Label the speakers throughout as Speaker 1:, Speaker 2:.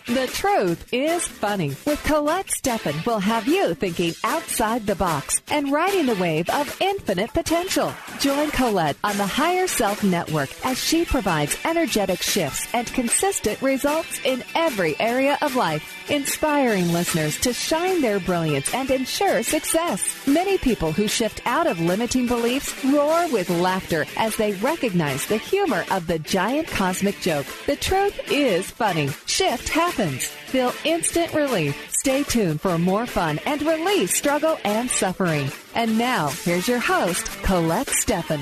Speaker 1: The Truth is Funny with Colette Stefan will have you thinking outside the box and riding the wave of infinite potential. Join Colette on the Higher Self Network as she provides energetic shifts and consistent results in every area of life, inspiring listeners to shine their brilliance and ensure success. Many people who shift out of limiting beliefs roar with laughter as they recognize the humor of the giant cosmic joke. The truth is funny. Shift happens. Feel instant relief. Stay tuned for more fun and release struggle and suffering. And now, here's your host, Colette Stefan.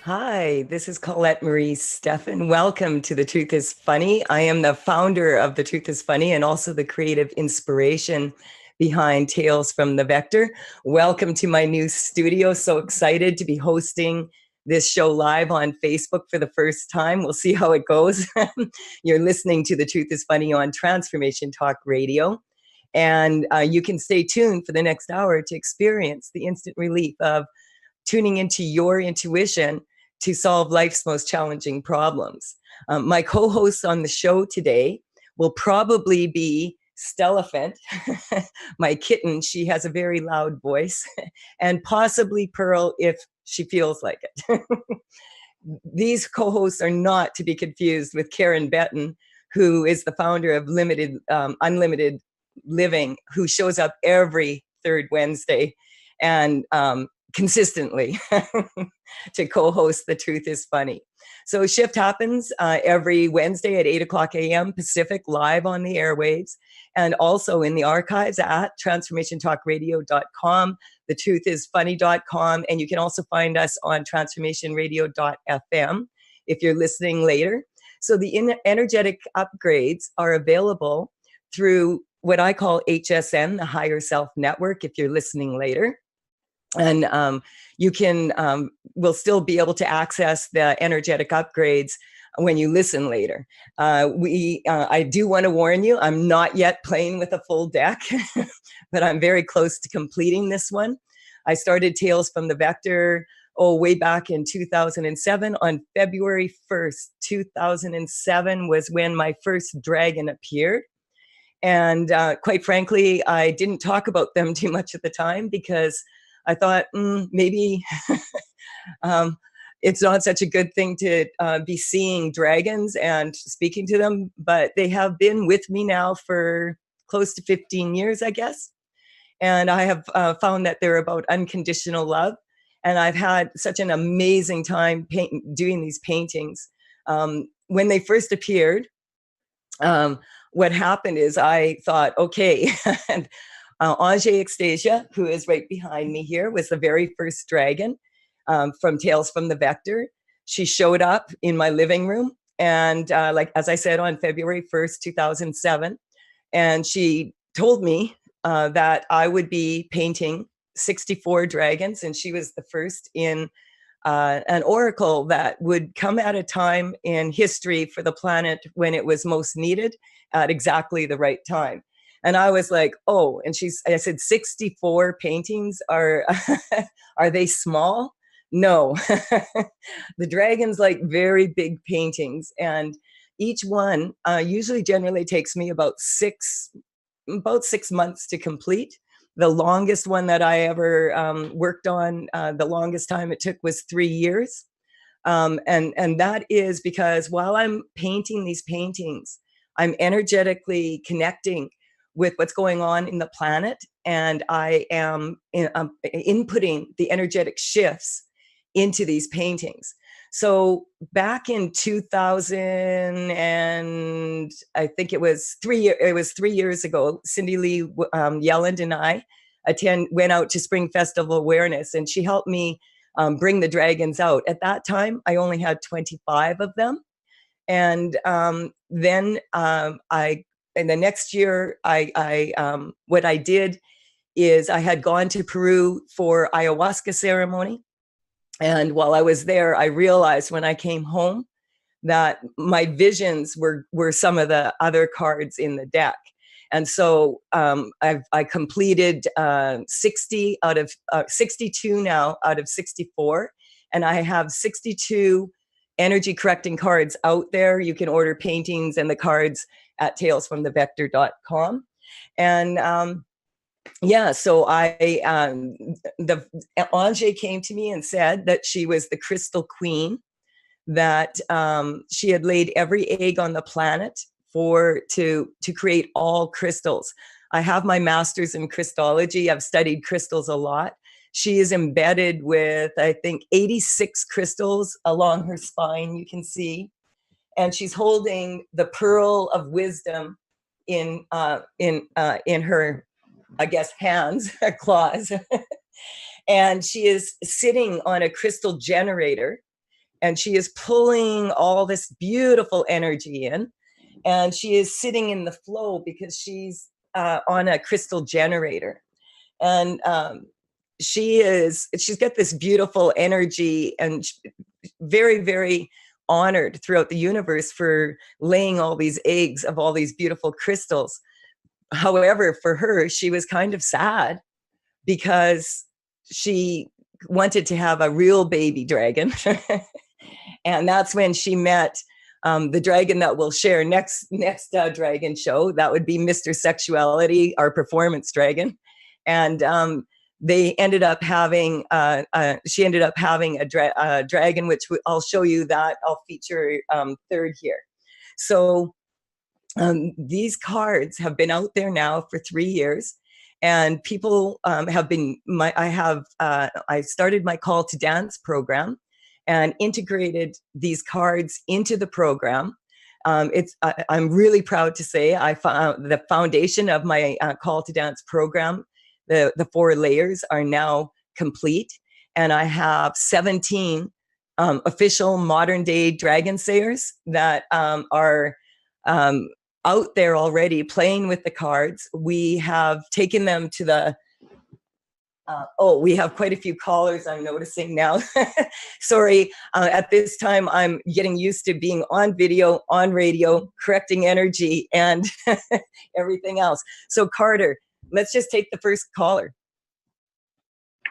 Speaker 2: Hi, this is Colette Marie Stefan. Welcome to The Truth is Funny. I am the founder of The Truth is Funny and also the creative inspiration behind Tales from the Vector. Welcome to my new studio. So excited to be hosting this show live on Facebook for the first time. We'll see how it goes. You're listening to The Truth is Funny on Transformation Talk Radio. And you can stay tuned for the next hour to experience the instant relief of tuning into your intuition to solve life's most challenging problems. My co-hosts on the show today will probably be Stefan, my kitten. She has a very loud voice, and possibly Pearl if she feels like it. These co-hosts are not to be confused with Karen Benton, who is the founder of Unlimited Living, who shows up every third Wednesday and consistently to co-host The Truth is Funny. So shift happens every Wednesday at 8 o'clock a.m. Pacific, live on the airwaves, and also in the archives at transformationtalkradio.com, thetruthисfunny.com, and you can also find us on transformationradio.fm if you're listening later. So the energetic upgrades are available through what I call HSN, the Higher Self Network, if you're listening later. And you can, will still be able to access the energetic upgrades when you listen later. I do want to warn you, I'm not yet playing with a full deck, but I'm very close to completing this one. I started Tales from the Vector, way back in 2007. On February 1st, 2007 was when my first dragon appeared. And quite frankly, I didn't talk about them too much at the time because I thought maybe it's not such a good thing to be seeing dragons and speaking to them, but they have been with me now for close to 15 years, I guess. And I have found that they're about unconditional love. And I've had such an amazing time doing these paintings. When they first appeared, what happened is I thought, okay, and Ange Extasia, who is right behind me here, was the very first dragon from Tales from the Vector. She showed up in my living room, and as I said, on February 1st, 2007, and she told me that I would be painting 64 dragons, and she was the first in an oracle that would come at a time in history for the planet when it was most needed at exactly the right time. And I was like, oh, and I said, 64 paintings are they small? No, the dragons like very big paintings, and each one usually generally takes me about six months to complete. The longest one that I ever worked on, the longest time it took was 3 years. And that is because while I'm painting these paintings, I'm energetically connecting with what's going on in the planet, and I am inputting the energetic shifts into these paintings. So back in 2000, and I think it was 3 years ago, Cindy Lee Yelland and I went out to Spring Festival Awareness, and she helped me bring the dragons out. At that time, I only had 25 of them. And then in the next year, what I did is I had gone to Peru for ayahuasca ceremony. And while I was there, I realized when I came home that my visions were some of the other cards in the deck. And so I completed 62 now out of 64. And I have 62 energy correcting cards out there. You can order paintings and the cards at talesfromthevector.com. And yeah, so Ange came to me and said that she was the crystal queen, that she had laid every egg on the planet to create all crystals. I have my master's in crystallology. I've studied crystals a lot. She is embedded with, I think, 86 crystals along her spine, you can see. And she's holding the pearl of wisdom in her, I guess, hands, claws. And she is sitting on a crystal generator, and she is pulling all this beautiful energy in. And she is sitting in the flow because she's on a crystal generator. And she's got this beautiful energy, and very, very honored throughout the universe for laying all these eggs of all these beautiful crystals. However, for her, she was kind of sad because she wanted to have a real baby dragon. And that's when she met the dragon that we'll share next dragon show. That would be Mr. Sexuality, our performance dragon. And they ended up having, she ended up having a dragon, which I'll show you that. I'll feature third here. So these cards have been out there now for 3 years. And people have been, I started my Call to Dance program and integrated these cards into the program. I'm really proud to say I found the foundation of my Call to Dance program. The 4 layers are now complete, and I have 17 official modern day dragon sayers that are out there already playing with the cards. We have taken them to the we have quite a few callers, I'm noticing now. Sorry, at this time I'm getting used to being on video, on radio, correcting energy, and everything else. So Carter, let's just take the first caller.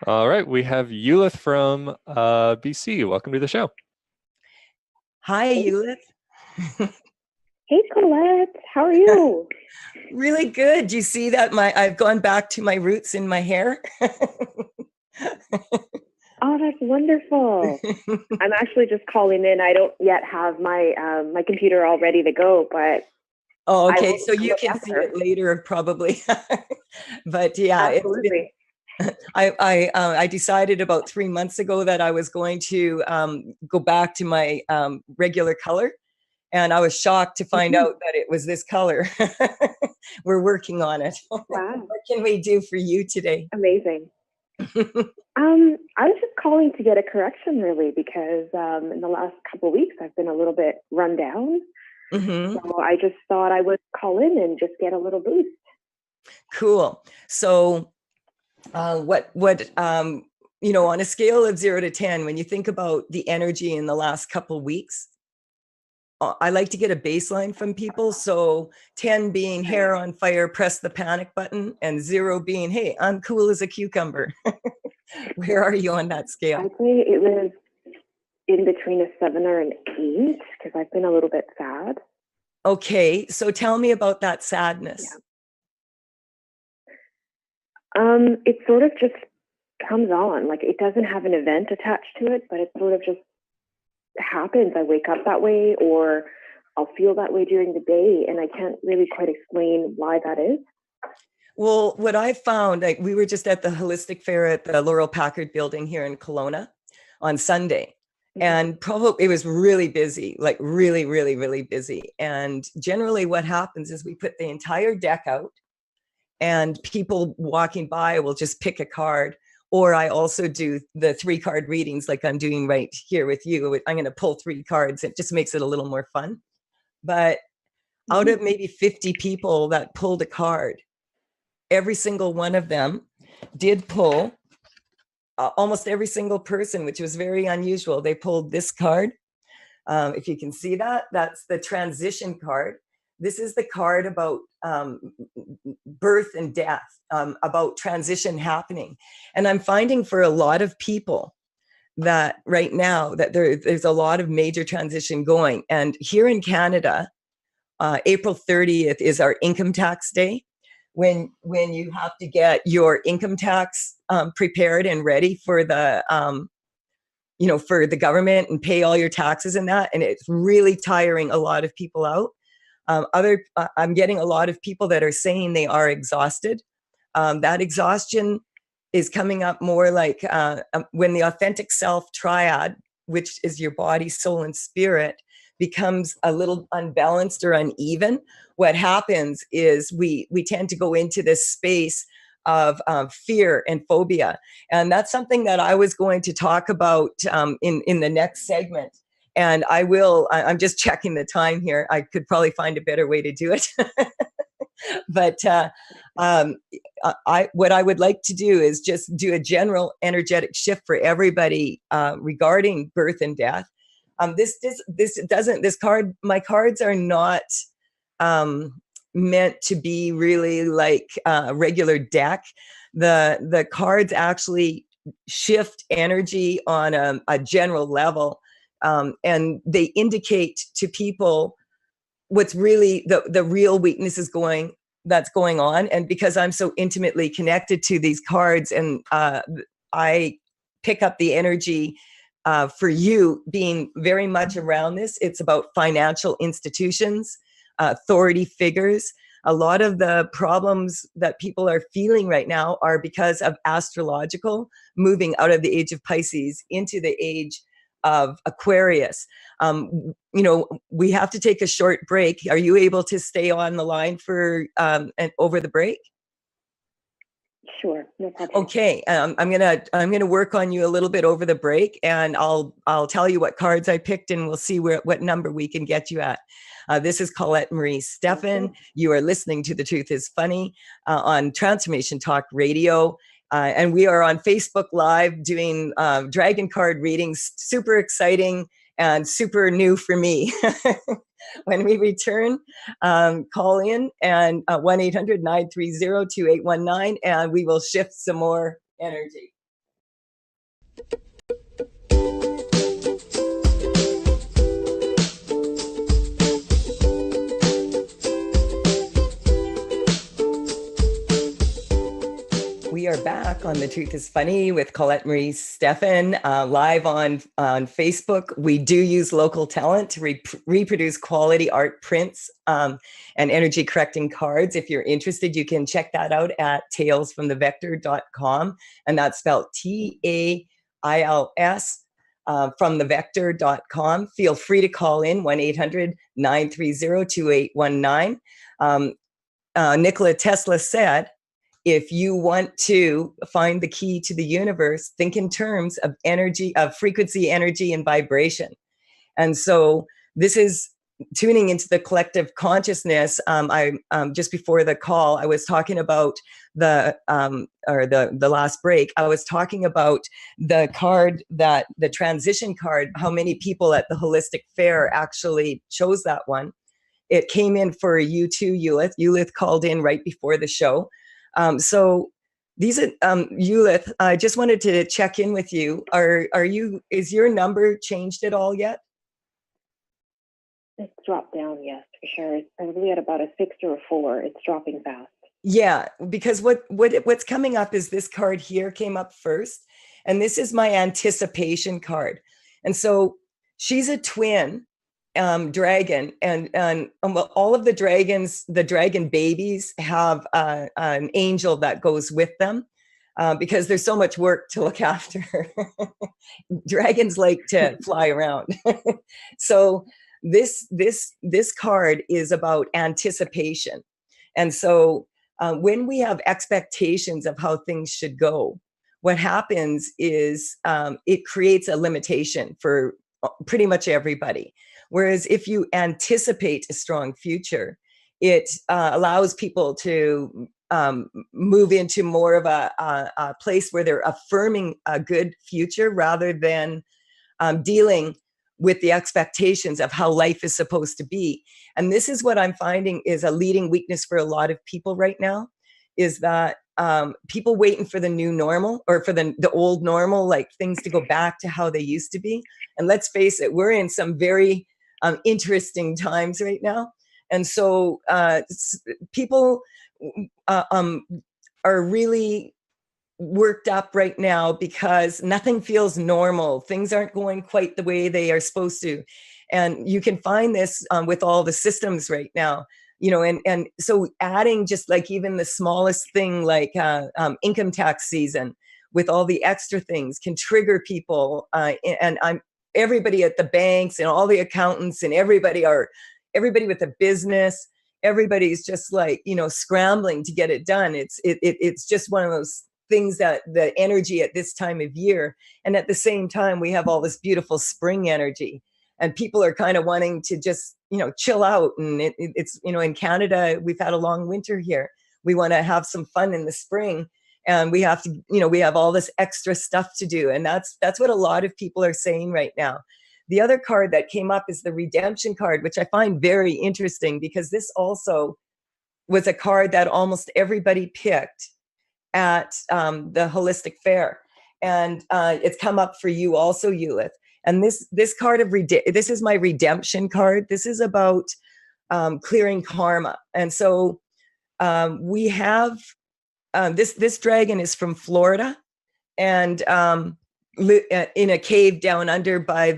Speaker 3: All right, we have Eulith from BC. Welcome to the show.
Speaker 2: Hi, Eulith.
Speaker 4: Hey, Colette, how are you?
Speaker 2: Really good. Do you see that I've gone back to my roots in my hair?
Speaker 4: Oh, that's wonderful. I'm actually just calling in. I don't yet have my my computer all ready to go, but
Speaker 2: oh, okay. So you can see it later, probably. But yeah,
Speaker 4: absolutely.
Speaker 2: I decided about 3 months ago that I was going to go back to my regular color. And I was shocked to find out that it was this color. We're working on it.
Speaker 4: Wow.
Speaker 2: What can we do for you today?
Speaker 4: Amazing. I was just calling to get a correction, really, because in the last couple of weeks, I've been a little bit run down.
Speaker 2: Mm-hmm.
Speaker 4: So I just thought I would call in and just get a little boost.
Speaker 2: Cool. So what on a scale of 0 to 10, when you think about the energy in the last couple of weeks, I like to get a baseline from people. So 10 being hair on fire, press the panic button, and 0 being, hey, I'm cool as a cucumber. Where are you on that scale?
Speaker 4: I'd say it was in between a 7 or an 8, because I've been a little bit sad.
Speaker 2: Okay, so tell me about that sadness.
Speaker 4: Yeah. It sort of just comes on. Like, it doesn't have an event attached to it, but it sort of just happens. I wake up that way, or I'll feel that way during the day, and I can't really quite explain why that is.
Speaker 2: Well, what I found, like, we were just at the Holistic Fair at the Laurel Packard building here in Kelowna on Sunday. And probably it was really busy, like really, really, really busy. And generally what happens is we put the entire deck out, and people walking by will just pick a card. Or I also do the 3-card readings like I'm doing right here with you. I'm going to pull 3 cards. It just makes it a little more fun. But out of maybe 50 people that pulled a card, every single one of them did pull, almost every single person, which was very unusual. They pulled this card. If you can see that, that's the transition card. This is the card about birth and death, about transition happening. And I'm finding for a lot of people that right now that there's a lot of major transition going. And here in Canada, April 30th is our income tax day, when you have to get your income tax prepared and ready for the for the government and pay all your taxes and that. And it's really tiring a lot of people out. I'm getting a lot of people that are saying they are exhausted. That exhaustion is coming up more like when the authentic self triad, which is your body, soul, and spirit, becomes a little unbalanced or uneven. What happens is we tend to go into this space of fear and phobia. And that's something that I was going to talk about in the next segment. And I'm just checking the time here. I could probably find a better way to do it. But what I would like to do is just do a general energetic shift for everybody regarding birth and death. My cards are not meant to be really like a regular deck. The cards actually shift energy on a general level, and they indicate to people what's really the real weakness that's going on. And because I'm so intimately connected to these cards, and I pick up the energy for you being very much around this. It's about financial institutions, authority figures. A lot of the problems that people are feeling right now are because of astrological, moving out of the age of Pisces into the age of Aquarius. We have to take a short break. Are you able to stay on the line for and over the break?
Speaker 4: Sure, no problem.
Speaker 2: Okay, I'm gonna work on you a little bit over the break, and I'll tell you what cards I picked, and we'll see what number we can get you at. This is Colette Marie Stefan.
Speaker 4: Okay.
Speaker 2: You are listening to The Truth is Funny on Transformation Talk Radio. And we are on Facebook Live doing dragon card readings. Super exciting and super new for me. When we return, call in and 1-800-930-2819, and we will shift some more energy. We are back on The Truth is Funny with Colette Marie Stefan, live on Facebook. We do use local talent to reproduce quality art prints and energy correcting cards. If you're interested, you can check that out at talesfromthevector.com, and that's spelled TAILS from thevector.com. Feel free to call in 1-800-930-2819. Nikola Tesla said, if you want to find the key to the universe, think in terms of energy, of frequency, energy, and vibration. And so this is tuning into the collective consciousness. I just before the call, I was talking about the last break. I was talking about the card, the transition card, how many people at the Holistic Fair actually chose that one. It came in for you too, Eulith. Eulith called in right before the show. So these are, Eulith, I just wanted to check in with you. Is your number changed at all yet?
Speaker 4: It's dropped down, yes, for sure. It's probably at about a 6 or a 4. It's dropping fast.
Speaker 2: Yeah, because what's coming up is this card here came up first, and this is my anticipation card. And so she's a twin dragon, and all of the dragons, the dragon babies, have an angel that goes with them because there's so much work to look after. Dragons like to fly around. So this card is about anticipation. And so when we have expectations of how things should go, what happens is it creates a limitation for pretty much everybody. Whereas if you anticipate a strong future, it allows people to move into more of a place where they're affirming a good future rather than dealing with the expectations of how life is supposed to be. And this is what I'm finding is a leading weakness for a lot of people right now, is that people waiting for the new normal, or for the old normal, like things to go back to how they used to be. And let's face it, we're in some very interesting times right now. And so people are really worked up right now because nothing feels normal. Things aren't going quite the way they are supposed to. And you can find this with all the systems right now, and so adding just like even the smallest thing, like income tax season, with all the extra things, can trigger people. And I'm everybody at the banks and all the accountants and everybody with a business, everybody's just like, scrambling to get it done. It's just one of those things that the energy at this time of year. And at the same time, we have all this beautiful spring energy, and people are kind of wanting to just, chill out. And it's, in Canada, we've had a long winter here. We want to have some fun in the spring, and we have to, we have all this extra stuff to do. And that's what a lot of people are saying right now. The other card that came up is the redemption card, which I find very interesting, because this also was a card that almost everybody picked at the holistic fair. And it's come up for you also, Eulith. And this card this is my redemption card. This is about clearing karma. And so we have this dragon is from Florida, and in a cave down under by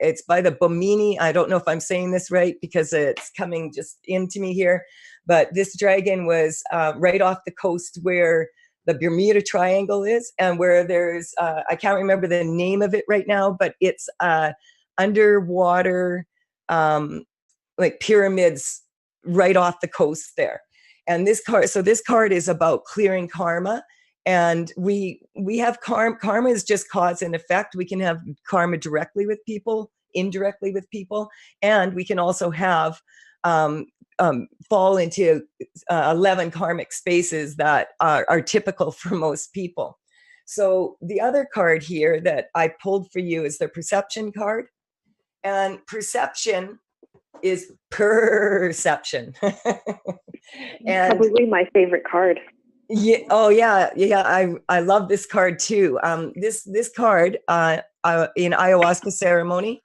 Speaker 2: it's by the Bomini. I don't know if I'm saying this right because it's coming just into me here, but this dragon was right off the coast where the Bermuda Triangle is, and where there's I can't remember the name of it right now, but it's underwater like pyramids right off the coast there. And this card is about clearing karma. And we have karma. Karma is just cause and effect. We can have karma directly with people, indirectly with people, and we can also have fall into 11 karmic spaces that are typical for most people. So the other card here that I pulled for you is the perception card, and perception is perception. And
Speaker 4: probably my favorite card.
Speaker 2: Yeah. Oh, yeah. I love this card too. This card in ayahuasca ceremony,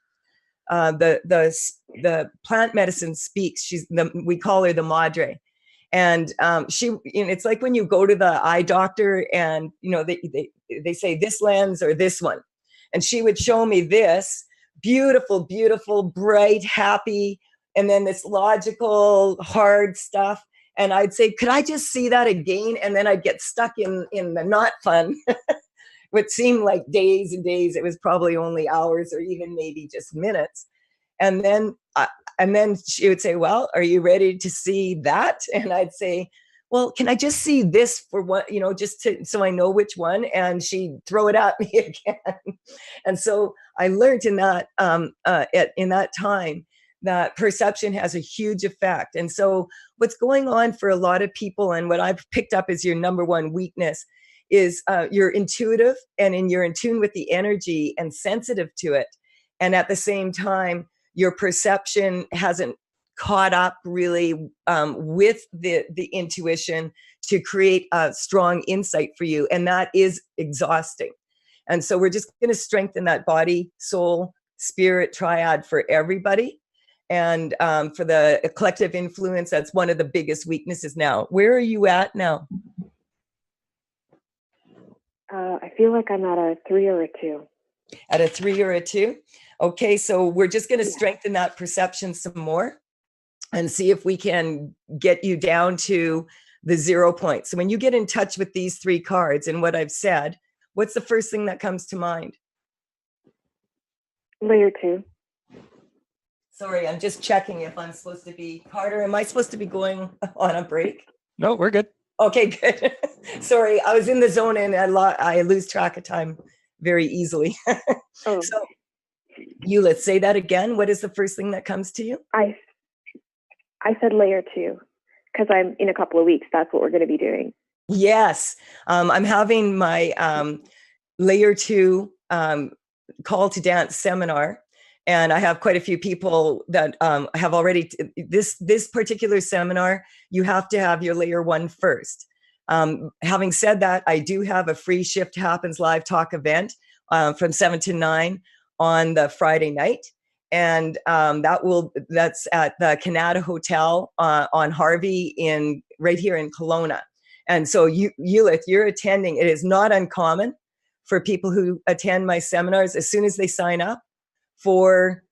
Speaker 2: the plant medicine speaks. We call her the madre, and it's like when you go to the eye doctor, and they say this lens or this one, and she would show me this beautiful, beautiful, bright, happy, and then this logical, hard stuff. And I'd say, could I just see that again? And then I'd get stuck in the not fun, what seemed like days and days. It was probably only hours or even maybe just minutes. And then she would say, well, are you ready to see that? And I'd say, well, can I just see this for what, so I know which one? And she'd throw it at me again. And so I learned in that time that perception has a huge effect. And so what's going on for a lot of people, and what I've picked up as your number one weakness, is you're intuitive, and you're in tune with the energy and sensitive to it. And at the same time, your perception hasn't caught up really with the intuition to create a strong insight for you. And that is exhausting. And so we're just going to strengthen that body, soul, spirit triad for everybody. And for the collective influence, that's one of the biggest weaknesses now. Where are you at now?
Speaker 4: I feel like I'm at a 3 or a 2.
Speaker 2: At a 3 or a 2? Okay, so we're just going to strengthen that perception some more and see if we can get you down to the 0 point. So when you get in touch with these 3 cards and what I've said, what's the first thing that comes to mind?
Speaker 4: Layer 2.
Speaker 2: Sorry, I'm just checking if I'm supposed to be, Carter, am I supposed to be going on a break?
Speaker 3: No, we're good.
Speaker 2: Okay, good. Sorry, I was in the zone and I lose track of time very easily.
Speaker 4: Oh.
Speaker 2: So, let's say that again. What is the first thing that comes to you?
Speaker 4: I said layer 2 because I'm in a couple of weeks. That's what we're going to be doing.
Speaker 2: Yes. I'm having my layer 2 call to dance seminar. And I have quite a few people that have already, this particular seminar, you have to have your layer 1 first. Having said that, I do have a free Shift Happens live talk event from 7 to 9 on the Friday night. And that's at the Canada Hotel on Harvey right here in Kelowna. And so Eulith, you're attending. It is not uncommon for people who attend my seminars, as soon as they sign up, for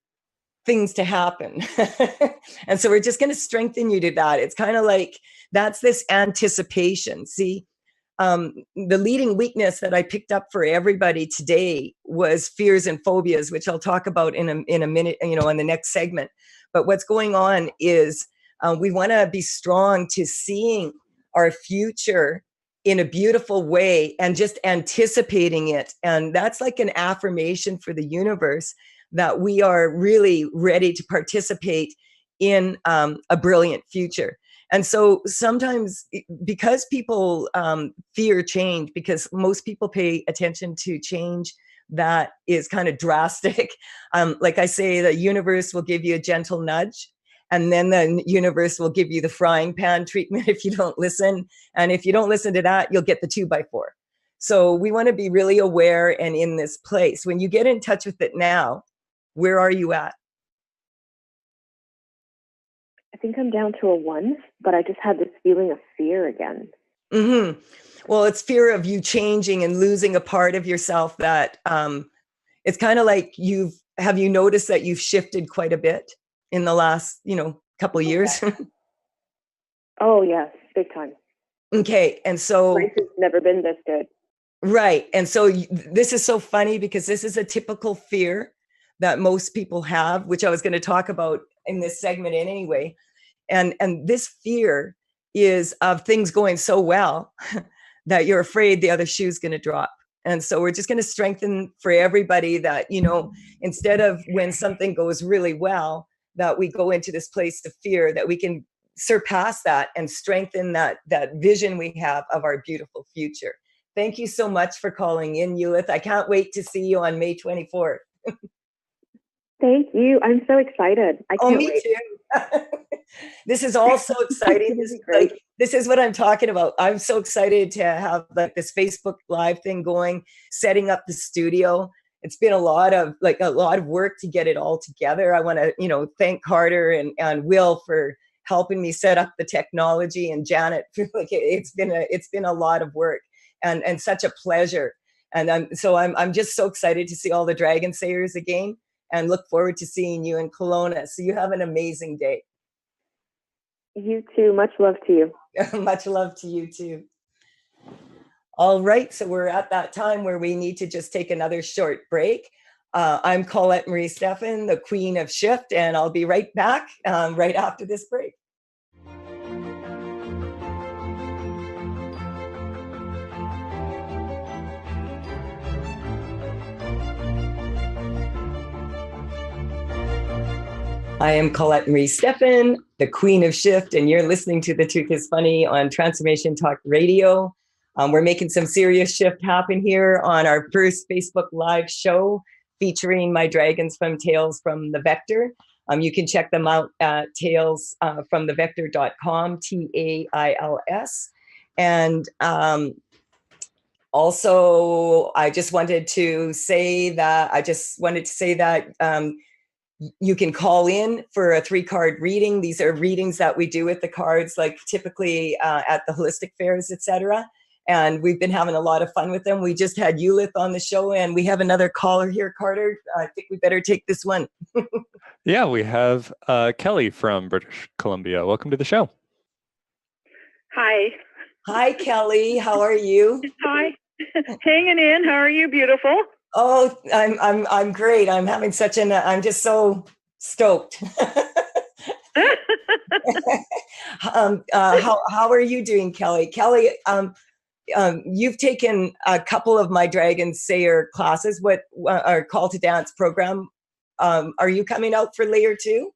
Speaker 2: things to happen. And so we're just going to strengthen you to that. It's kind of like, that's this anticipation. See, the leading weakness that I picked up for everybody today was fears and phobias, which I'll talk about in a minute, in the next segment. But what's going on is we want to be strong to seeing our future in a beautiful way and just anticipating it. And that's like an affirmation for the universe that we are really ready to participate in a brilliant future. And so sometimes, because people fear change, because most people pay attention to change that is kind of drastic, like I say, the universe will give you a gentle nudge, and then the universe will give you the frying pan treatment if you don't listen. And if you don't listen to that, you'll get the 2x4. So we want to be really aware and in this place. When you get in touch with it now, where are you at?
Speaker 4: I think I'm down to a 1, but I just had this feeling of fear again.
Speaker 2: Mm-hmm. Well, it's fear of you changing and losing a part of yourself that it's kind of like have you noticed that you've shifted quite a bit in the last, couple of years?
Speaker 4: Oh, yes, big time.
Speaker 2: Okay. And so
Speaker 4: Grace has never been this good.
Speaker 2: Right. And so this is so funny, because this is a typical fear that most people have, which I was going to talk about in this segment anyway. And this fear is of things going so well that you're afraid the other shoe's going to drop. And so we're just going to strengthen for everybody that, instead of when something goes really well, that we go into this place of fear, that we can surpass that and strengthen that vision we have of our beautiful future. Thank you so much for calling in, Eulith. I can't wait to see you on May 24th.
Speaker 4: Thank you. I'm so excited. I can't
Speaker 2: me
Speaker 4: wait.
Speaker 2: Too. This is all so exciting. This is what I'm talking about. I'm so excited to have this Facebook Live thing going, setting up the studio. It's been a lot of work to get it all together. I want to, thank Carter and Will for helping me set up the technology, and Janet. It's been a lot of work and such a pleasure. And I'm just so excited to see all the Dragon Sayers again, and look forward to seeing you in Kelowna. So you have an amazing day.
Speaker 4: You too. Much love to you.
Speaker 2: Much love to you too. All right. So we're at that time where we need to just take another short break. I'm Colette Marie Stefan, the Queen of Shift, and I'll be right back right after this break. I am Colette Marie Stefan, the Queen of Shift, and you're listening to The Truth is Funny on Transformation Talk Radio. We're making some serious shift happen here on our first Facebook Live show featuring my dragons from Tales from the Vector. You can check them out at talesfromthevector.com, TAILS. And also, I just wanted to say that you can call in for a 3-card reading. These are readings that we do with the cards, like typically at the holistic fairs, etc. And we've been having a lot of fun with them. We just had Eulith on the show, and we have another caller here, Carter. I think we better take this one.
Speaker 3: Yeah, we have Kelly from British Columbia. Welcome to the show.
Speaker 5: Hi.
Speaker 2: Hi, Kelly. How are you?
Speaker 5: Hi. Hanging in. How are you, beautiful?
Speaker 2: Oh, I'm great. I'm just so stoked. How are you doing, Kelly? Kelly, you've taken a couple of my Dragon Sayer classes. What our Call to Dance program? Are you coming out for layer 2?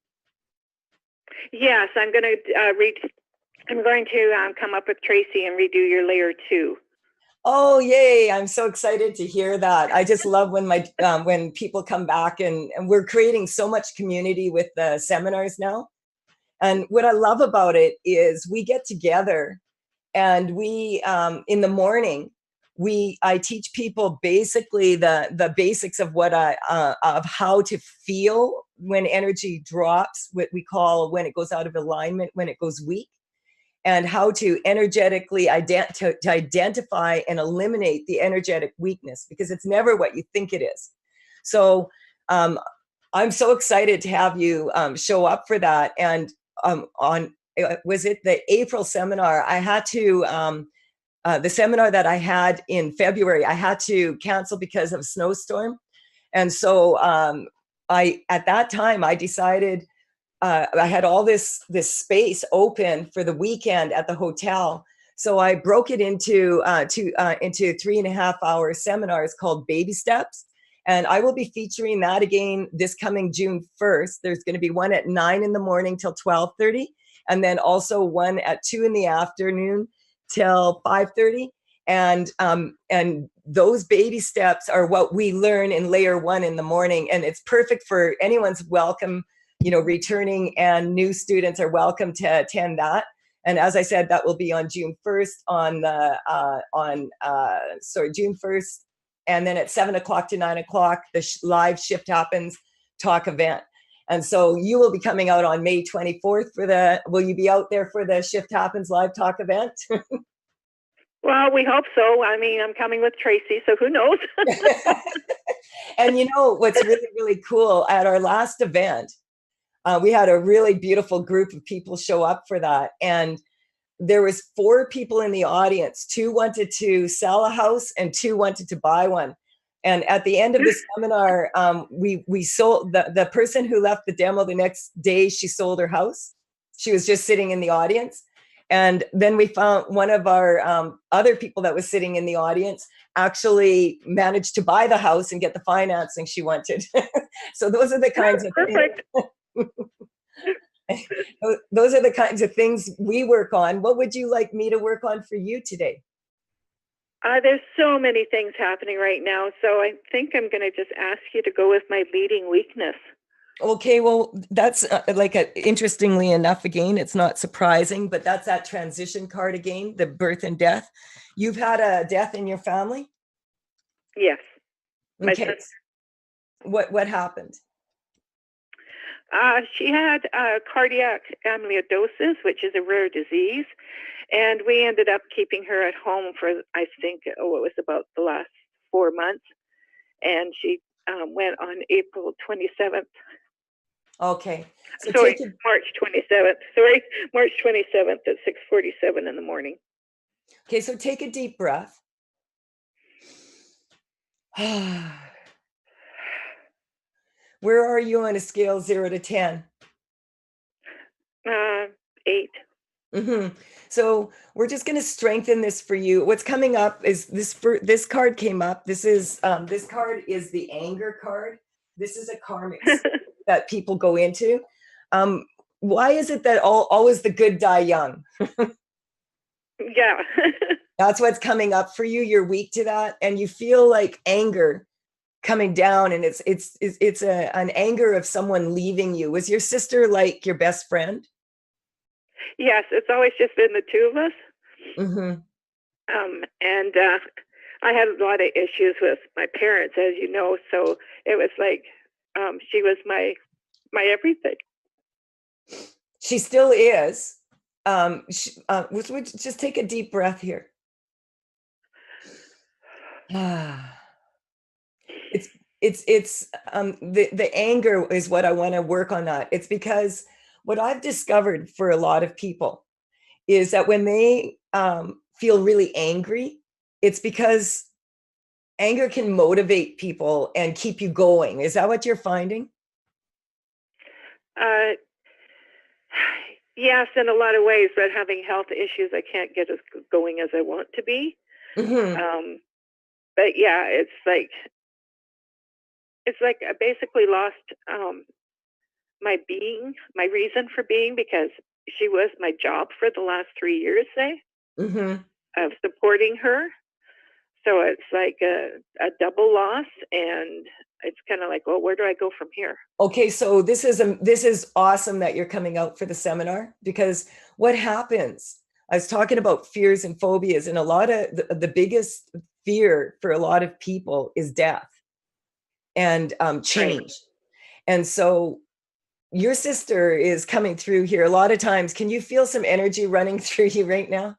Speaker 5: Yes, I'm going to come up with Tracy and redo your layer 2.
Speaker 2: Oh, yay. I'm so excited to hear that. I just love when when people come back, and we're creating so much community with the seminars now. And what I love about it is we get together And we, in the morning, I teach people basically the basics of of how to feel when energy drops, what we call when it goes out of alignment, when it goes weak, and how to energetically to identify and eliminate the energetic weakness, because it's never what you think it is. So I'm so excited to have you show up for that. And was it the April seminar? I had to, the seminar that I had in February, I had to cancel because of a snowstorm. And so at that time, I decided, I had all this space open for the weekend at the hotel. So I broke it into 3.5-hour seminars called Baby Steps. And I will be featuring that again this coming June 1st. There's going to be one at 9 in the morning till 12:30. And then also one at 2 in the afternoon till 5:30. And those baby steps are what we learn in layer 1 in the morning. And it's perfect for anyone's welcome. Returning and new students are welcome to attend that. And as I said, that will be on June 1st June 1st. And then at 7 o'clock to 9 o'clock, the live Shift Happens talk event. And so you will be coming out on May 24th will you be out there for the Shift Happens live talk event?
Speaker 5: Well, we hope so. I mean, I'm coming with Tracy, so who knows?
Speaker 2: And what's really, really cool, at our last event, we had a really beautiful group of people show up for that. And there was 4 people in the audience. 2 wanted to sell a house and 2 wanted to buy one. And at the end of the seminar, we sold the person who left the demo the next day. She sold her house. She was just sitting in the audience. And then we found one of our other people that was sitting in the audience actually managed to buy the house and get the financing she wanted. So those are the kinds of
Speaker 5: perfect.
Speaker 2: Those are the kinds of things we work on. What would you like me to work on for you today?
Speaker 5: There's so many things happening right now. So I think I'm going to just ask you to go with my leading weakness.
Speaker 2: Okay, well, that's interestingly enough, again, it's not surprising, but that's that transition card again, the birth and death. You've had a death in your family?
Speaker 5: Yes.
Speaker 2: Okay. What happened?
Speaker 5: She had cardiac amyloidosis, which is a rare disease. And we ended up keeping her at home for, I think, it was about the last 4 months. And she went on April 27th.
Speaker 2: Okay.
Speaker 5: Sorry, March 27th. Sorry, March 27th at 6:47 in the morning.
Speaker 2: Okay, so take a deep breath. Where are you on a scale 0 to 10?
Speaker 5: 8.
Speaker 2: Mm-hmm. So we're just going to strengthen this for you. What's coming up is this card came up. This card is the anger card. This is a karmic that people go into. Why is it that always the good die young?
Speaker 5: Yeah.
Speaker 2: That's what's coming up for you. You're weak to that, and you feel like anger coming down, and it's an anger of someone leaving you. Was your sister like your best friend?
Speaker 5: Yes, it's always just been the 2 of us.
Speaker 2: Mm-hmm.
Speaker 5: And I had a lot of issues with my parents, as you know. So it was like she was my everything.
Speaker 2: She still is. Just take a deep breath here. It's the anger is what I want to work on. That it's because what I've discovered for a lot of people is that when they feel really angry, it's because anger can motivate people and keep you going. Is that what you're finding?
Speaker 5: Yes, in a lot of ways, but having health issues, I can't get as going as I want to be.
Speaker 2: Mm-hmm.
Speaker 5: But yeah, it's like I basically lost my reason for being, because she was my job for the last 3 years, of supporting her. So it's like a double loss, and it's kind of like, well, where do I go from here?
Speaker 2: Okay, so this is awesome that you're coming out for the seminar, because what happens I was talking about fears and phobias, and a lot of the biggest fear for a lot of people is death and change. Right. And so your sister is coming through here a lot of times. Can you feel some energy running through you right now?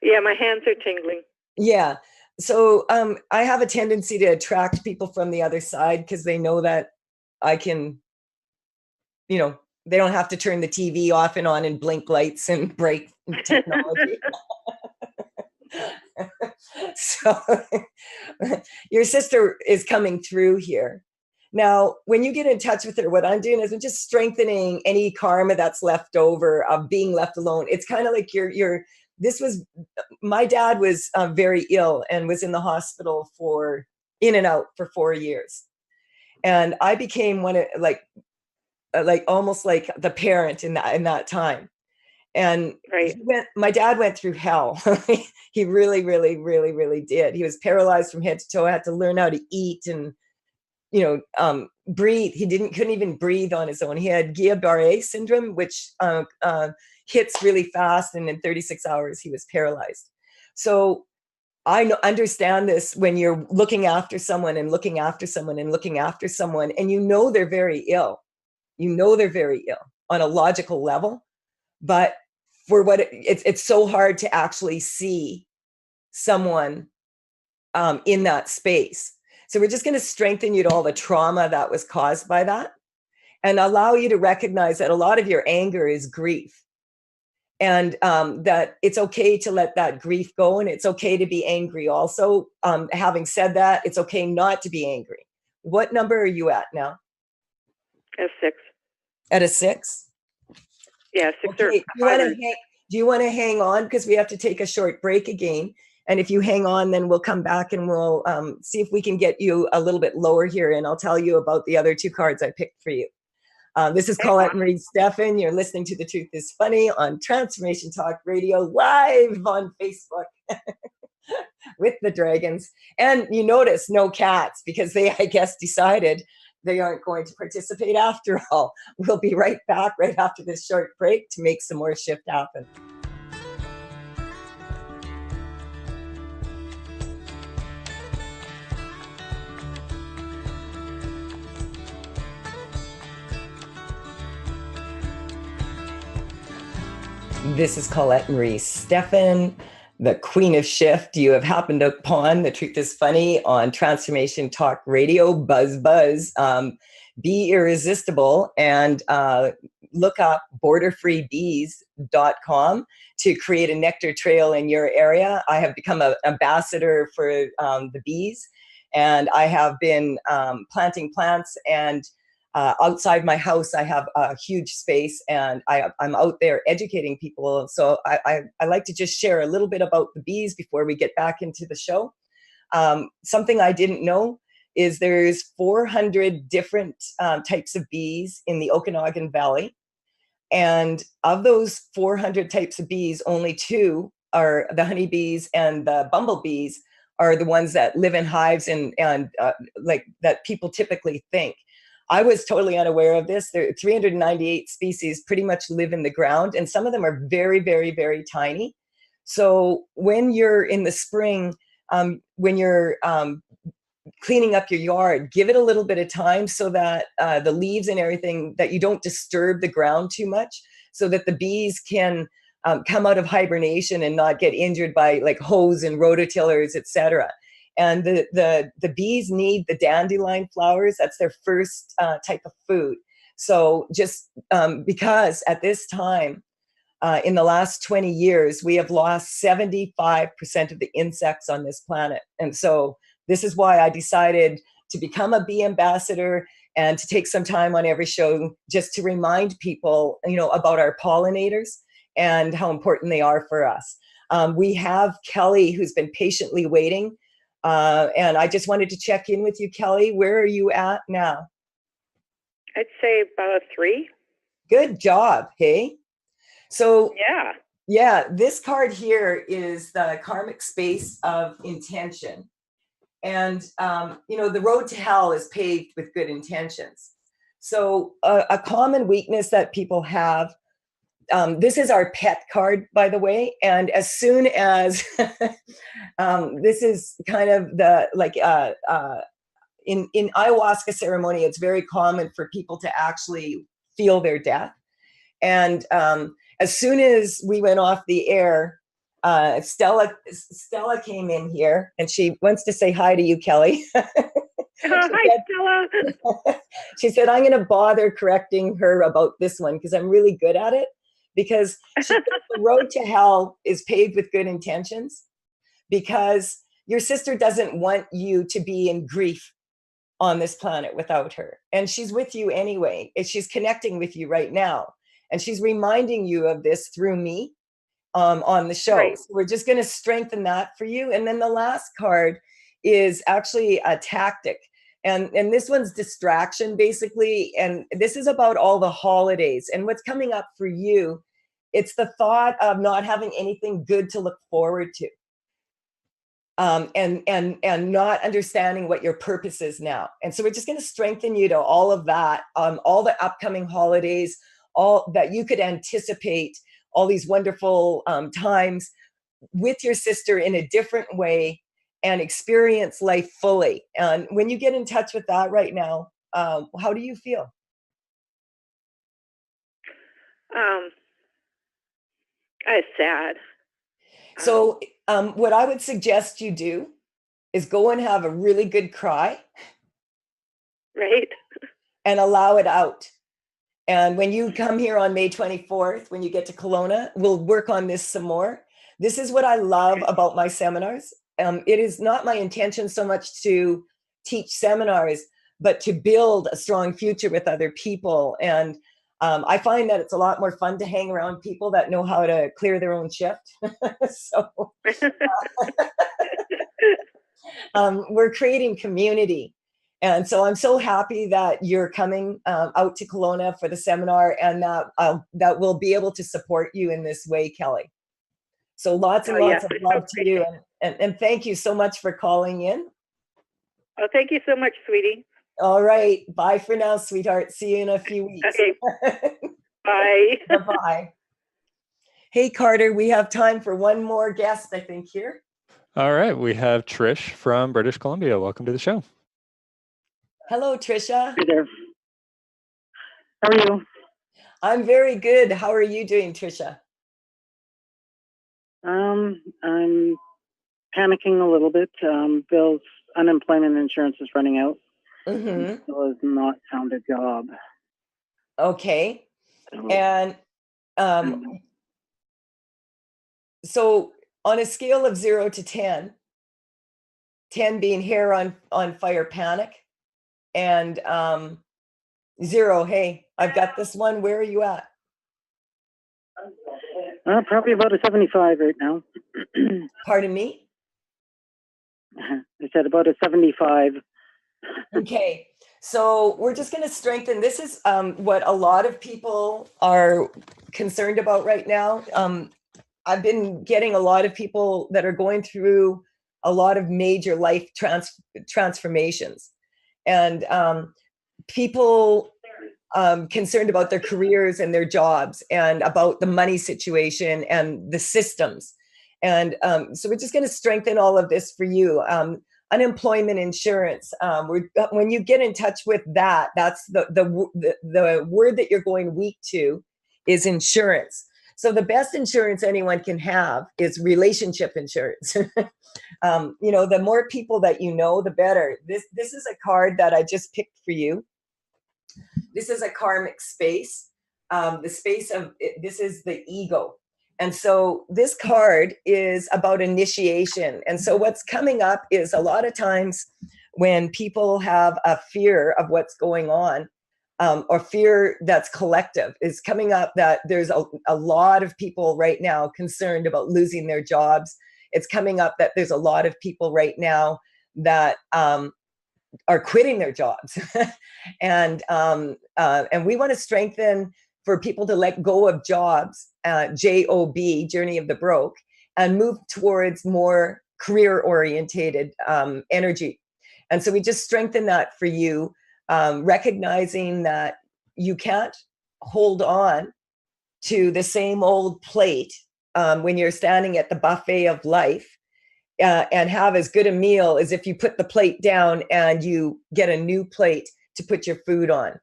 Speaker 5: Yeah, my hands are tingling.
Speaker 2: Yeah. So I have a tendency to attract people from the other side because they know that I can, you know, they don't have to turn the TV off and on and blink lights and break technology. So your sister is coming through here. Now, when you get in touch with her, what I'm doing is I'm just strengthening any karma that's left over of being left alone. It's kind of like my dad was very ill and was in the hospital in and out for 4 years. And I became one of like almost like the parent in that time. And
Speaker 5: right.
Speaker 2: My dad went through hell. He really, really, really, really did. He was paralyzed from head to toe, had to learn how to eat and, breathe. He couldn't even breathe on his own. He had Guillain-Barré syndrome, which hits really fast. And in 36 hours, he was paralyzed. So I understand this when you're looking after someone and looking after someone and looking after someone, and they're very ill. They're very ill on a logical level. But for what it's so hard to actually see someone in that space. So we're just going to strengthen you to all the trauma that was caused by that and allow you to recognize that a lot of your anger is grief. And that it's okay to let that grief go, and it's okay to be angry also. Having said that, it's okay not to be angry. What number are you at now?
Speaker 5: A 6.
Speaker 2: At a 6?
Speaker 5: Yeah, 6
Speaker 2: okay.
Speaker 5: or
Speaker 2: Do you want to hang on? Because we have to take a short break again. And if you hang on, then we'll come back and we'll see if we can get you a little bit lower here. And I'll tell you about the other 2 cards I picked for you. This is Colette and Stefan. You're listening to The Truth is Funny on Transformation Talk Radio, live on Facebook with the dragons. And you notice no cats because they, I guess, decided they aren't going to participate after all. We'll be right back right after this short break to make some more shift happen. This is Colette Marie Stefan, the Queen of Shift. You have happened upon The Truth is Funny on Transformation Talk Radio. Buzz, buzz. Be irresistible and look up borderfreebees.com to create a nectar trail in your area. I have become an ambassador for the bees, and I have been planting plants, and outside my house, I have a huge space, and I'm out there educating people. So I like to just share a little bit about the bees before we get back into the show. Something I didn't know is there's 400 different types of bees in the Okanagan Valley. And of those 400 types of bees, only 2 are the honeybees, and the bumblebees are the ones that live in hives and like that people typically think. I was totally unaware of this. There are 398 species pretty much live in the ground, and some of them are very, very, very tiny. So when you're in the spring, when you're cleaning up your yard, give it a little bit of time so that the leaves and everything, that you don't disturb the ground too much, so that the bees can come out of hibernation and not get injured by like hoes and rototillers, etc. And the bees need the dandelion flowers. That's their first type of food. So just because at this time, in the last 20 years, we have lost 75% of the insects on this planet. And so this is why I decided to become a bee ambassador and to take some time on every show just to remind people, about our pollinators and how important they are for us. We have Kelly, who's been patiently waiting. And I just wanted to check in with you, Kelly. Where are you at now?
Speaker 5: I'd say about a 3.
Speaker 2: Good job. Hey. So
Speaker 5: yeah,
Speaker 2: this card here is the karmic space of intention. And, the road to hell is paved with good intentions. So a common weakness that people have this is our pet card, by the way. And as soon as this is kind of the in ayahuasca ceremony, it's very common for people to actually feel their death. And as soon as we went off the air, Stella came in here, and she wants to say hi to you, Kelly.
Speaker 5: Hi, Stella.
Speaker 2: She said, I'm going to bother correcting her about this one because I'm really good at it. Because she said the road to hell is paved with good intentions, because your sister doesn't want you to be in grief on this planet without her. And she's with you anyway. She's connecting with you right now. And she's reminding you of this through me on the show.
Speaker 5: Right.
Speaker 2: So we're just going to strengthen that for you. And then the last card is actually a tactic. And this one's distraction, basically. And this is about all the holidays. And what's coming up for you, it's the thought of not having anything good to look forward to. And not understanding what your purpose is now. And so we're just going to strengthen you to all of that, all the upcoming holidays, all that you could anticipate, all these wonderful times with your sister in a different way, and experience life fully. And when you get in touch with that right now, how do you feel?
Speaker 5: It's sad.
Speaker 2: So what I would suggest you do is go and have a really good cry.
Speaker 5: Right.
Speaker 2: And allow it out. And when you come here on May 24th, when you get to Kelowna, we'll work on this some more. This is what I love about my seminars. It is not my intention so much to teach seminars, but to build a strong future with other people. And I find that it's a lot more fun to hang around people that know how to clear their own shift. So we're creating community. And so I'm so happy that you're coming out to Kelowna for the seminar, and that we'll be able to support you in this way, Kelly. So lots and lots of love to you. And thank you so much for calling in.
Speaker 5: Oh, thank you so much, sweetie.
Speaker 2: All right. Bye for now, sweetheart. See you in a few weeks.
Speaker 5: Okay. Bye.
Speaker 2: Bye-bye. Hey, Carter, we have time for one more guest, I think, here.
Speaker 3: All right. We have Trish from British Columbia. Welcome to the show.
Speaker 2: Hello, Trisha.
Speaker 6: Hey there. How are you?
Speaker 2: I'm very good. How are you doing, Trisha?
Speaker 6: I'm panicking a little bit. Bill's unemployment insurance is running out.
Speaker 2: Mm-hmm.
Speaker 6: Bill has not found a job.
Speaker 2: Okay. And so on a scale of 0 to 10, 10 being hair on fire panic, and 0, hey, I've got this one. Where are you at?
Speaker 6: Probably about a 75 right now.
Speaker 2: Pardon me?
Speaker 6: I said about a 75.
Speaker 2: Okay. So we're just going to strengthen. This is what a lot of people are concerned about right now. I've been getting a lot of people that are going through a lot of major life transformations, and people concerned about their careers and their jobs, and about the money situation and the systems. And so we're just going to strengthen all of this for you. Unemployment insurance. When you get in touch with that, that's the word that you're going weak to is insurance. So the best insurance anyone can have is relationship insurance. The more people that you know, the better. This is a card that I just picked for you. This is a karmic space. The space of this is the ego. And so this card is about initiation. And so what's coming up is a lot of times when people have a fear of what's going on, or fear that's collective, is coming up, that there's a lot of people right now concerned about losing their jobs. It's coming up that there's a lot of people right now that are quitting their jobs. And we want to strengthen for people to let go of jobs, J-O-B, Journey of the Broke, and move towards more career-orientated energy. And so we just strengthen that for you, recognizing that you can't hold on to the same old plate when you're standing at the buffet of life, and have as good a meal as if you put the plate down and you get a new plate to put your food on.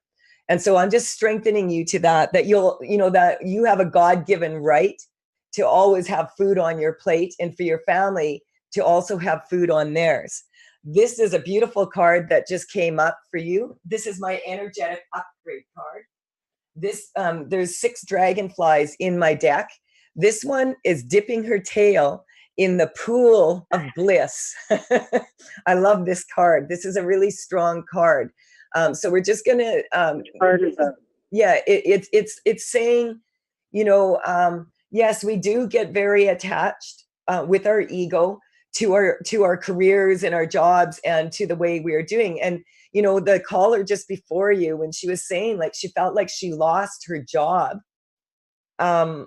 Speaker 2: And so I'm just strengthening you to that that you have a God-given right to always have food on your plate, and for your family to also have food on theirs. This is a beautiful card that just came up for you. This is my energetic upgrade card. This there's 6 dragonflies in my deck. This one is dipping her tail in the pool of bliss. I love this card. This is a really strong card. So we're just gonna yeah, it's saying, yes, we do get very attached with our ego to our careers and our jobs and to the way we are doing. And the caller just before you, when she was saying like she felt like she lost her job, when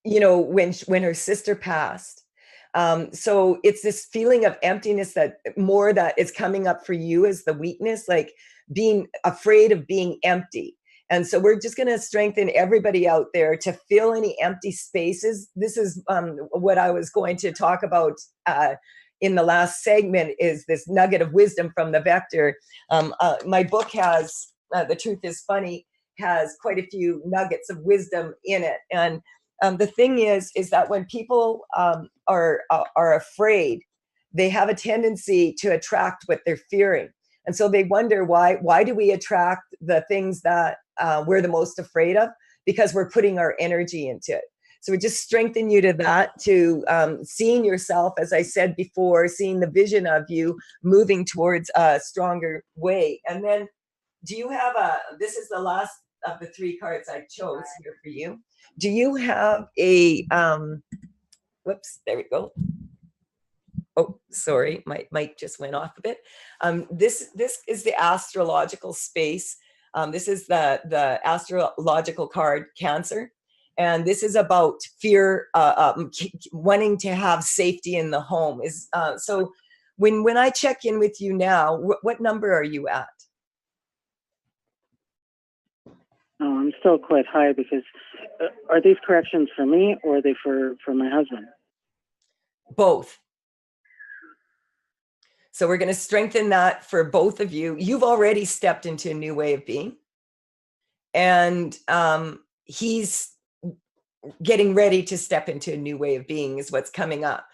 Speaker 2: her sister passed. So it's this feeling of emptiness that is coming up for you as the weakness, like being afraid of being empty. And so we're just going to strengthen everybody out there to fill any empty spaces. This is what I was going to talk about in the last segment, is this nugget of wisdom from the Vector. My book has, The Truth is Funny, has quite a few nuggets of wisdom in it. And the thing is that when people are afraid, they have a tendency to attract what they're fearing. And so they wonder, why do we attract the things that we're the most afraid of? Because we're putting our energy into it. So we just strengthen you to that, to seeing yourself, as I said before, seeing the vision of you moving towards a stronger way. And then do you have this is the last of the 3 cards I chose here for you. Do you have a, whoops, there we go. Oh, sorry, my mic just went off a bit. This is the astrological space. This is the astrological card, Cancer. And this is about fear, wanting to have safety in the home. So when I check in with you now, what number are you at?
Speaker 6: Oh, I'm still quite high, because are these corrections for me, or are they for my husband?
Speaker 2: Both. So we're going to strengthen that for both of you. You've already stepped into a new way of being. And he's getting ready to step into a new way of being is what's coming up.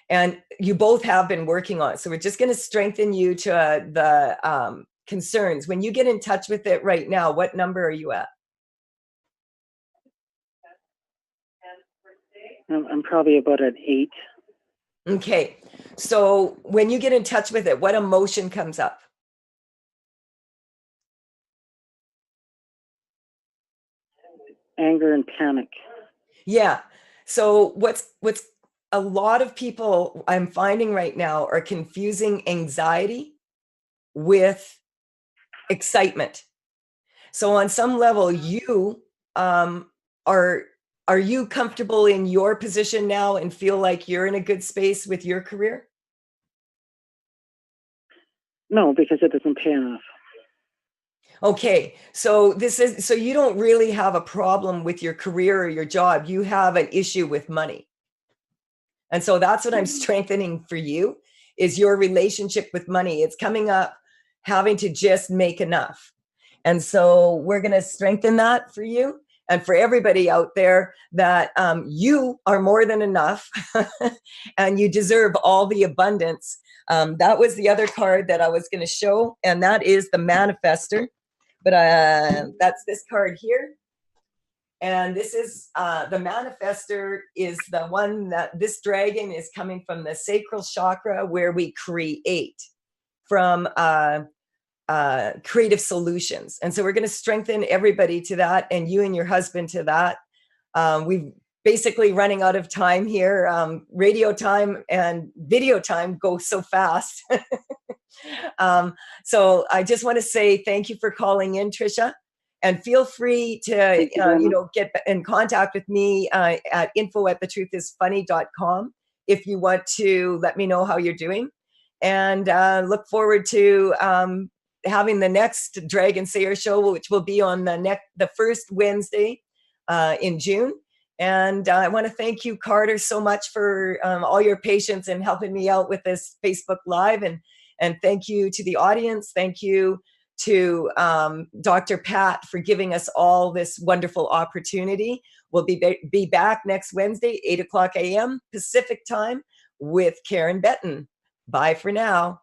Speaker 2: And you both have been working on it. So we're just going to strengthen you to the concerns. When you get in touch with it right now, what number are you at?
Speaker 6: I'm probably about at 8.
Speaker 2: Okay. So when you get in touch with it, what emotion comes up?
Speaker 6: Anger and panic.
Speaker 2: Yeah. So what's a lot of people I'm finding right now are confusing anxiety with excitement. So on some level, you are you comfortable in your position now and feel like you're in a good space with your career?
Speaker 6: No, because it doesn't pay enough.
Speaker 2: Okay, so so you don't really have a problem with your career or your job. You have an issue with money. And so that's what I'm strengthening for you, is your relationship with money. It's coming up having to just make enough. And so we're going to strengthen that for you and for everybody out there, that you are more than enough and you deserve all the abundance. That was the other card that I was going to show, and that is the Manifester. But that's this card here. And this is the Manifester is the one that this dragon is coming from the sacral chakra, where we create from creative solutions. And so we're going to strengthen everybody to that, and you and your husband to that. We've basically running out of time here. Radio time and video time go so fast. So I just want to say thank you for calling in, Tricia. And feel free to, get in contact with me at info@thetruthisfunny.com if you want to let me know how you're doing. And look forward to having the next Dragon Sayer show, which will be on the first Wednesday in June. And I want to thank you, Carter, so much for all your patience and helping me out with this Facebook Live. And thank you to the audience. Thank you to Dr. Pat for giving us all this wonderful opportunity. We'll be back next Wednesday, 8 o'clock a.m. Pacific time with Karen Benton. Bye for now.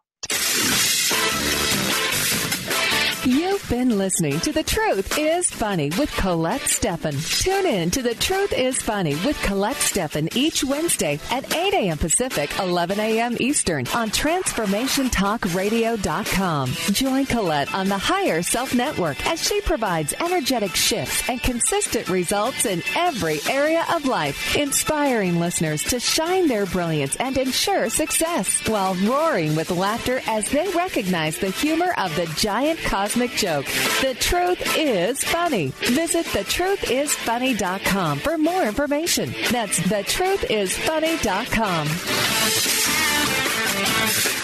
Speaker 1: You've been listening to The Truth is Funny with Colette Stefan. Tune in to The Truth is Funny with Colette Stefan each Wednesday at 8 a.m. Pacific, 11 a.m. Eastern on TransformationTalkRadio.com. Join Colette on the Higher Self Network as she provides energetic shifts and consistent results in every area of life, inspiring listeners to shine their brilliance and ensure success while roaring with laughter as they recognize the humor of the giant cosmic joke. The Truth is Funny. Visit thetruthisfunny.com for more information. That's thetruthisfunny.com.